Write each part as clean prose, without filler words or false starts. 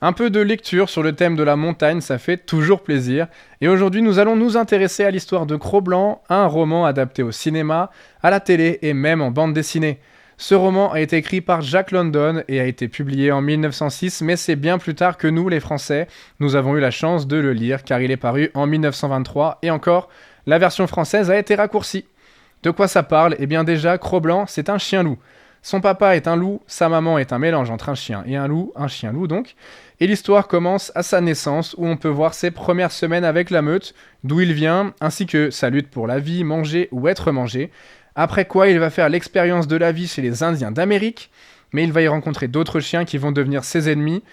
Un peu de lecture sur le thème de la montagne, ça fait toujours plaisir. Et aujourd'hui, nous allons nous intéresser à l'histoire de Cro-Blanc, un roman adapté au cinéma, à la télé et même en bande dessinée. Ce roman a été écrit par Jack London et a été publié en 1906, mais c'est bien plus tard que nous, les Français, nous avons eu la chance de le lire car il est paru en 1923 et encore, la version française a été raccourcie. De quoi ça parle? Eh bien déjà, Cro-Blanc, c'est un chien-loup. Son papa est un loup, sa maman est un mélange entre un chien et un chien-loup donc. Et l'histoire commence à sa naissance où on peut voir ses premières semaines avec la meute, d'où il vient, ainsi que sa lutte pour la vie, manger ou être mangé. Après quoi, il va faire l'expérience de la vie chez les Indiens d'Amérique, mais il va y rencontrer d'autres chiens qui vont devenir ses ennemis.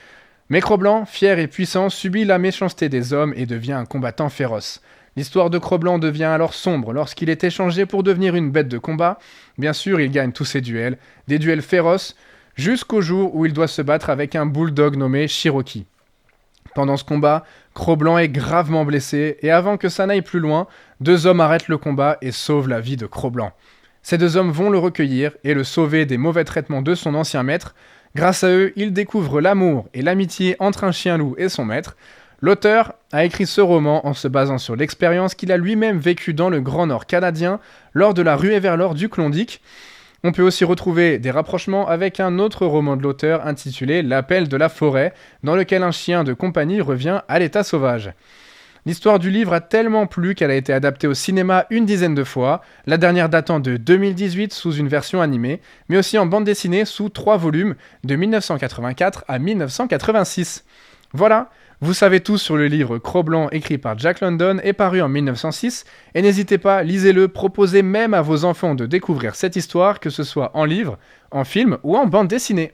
Mais Cro-Blanc, fier et puissant, subit la méchanceté des hommes et devient un combattant féroce. L'histoire de Cro-Blanc devient alors sombre lorsqu'il est échangé pour devenir une bête de combat. Bien sûr, il gagne tous ses duels, des duels féroces, jusqu'au jour où il doit se battre avec un bulldog nommé Cherokee. Pendant ce combat, Cro-Blanc est gravement blessé et avant que ça n'aille plus loin, deux hommes arrêtent le combat et sauvent la vie de Cro-Blanc. Ces deux hommes vont le recueillir et le sauver des mauvais traitements de son ancien maître. Grâce à eux, il découvre l'amour et l'amitié entre un chien-loup et son maître. L'auteur a écrit ce roman en se basant sur l'expérience qu'il a lui-même vécue dans le Grand Nord canadien lors de la ruée vers l'or du Klondike. On peut aussi retrouver des rapprochements avec un autre roman de l'auteur intitulé L'appel de la forêt, dans lequel un chien de compagnie revient à l'état sauvage. L'histoire du livre a tellement plu qu'elle a été adaptée au cinéma une dizaine de fois, la dernière datant de 2018 sous une version animée, mais aussi en bande dessinée sous 3 volumes de 1984 à 1986. Voilà, vous savez tout sur le livre Cro-Blanc écrit par Jack London et paru en 1906, et n'hésitez pas, lisez-le, proposez même à vos enfants de découvrir cette histoire, que ce soit en livre, en film ou en bande dessinée.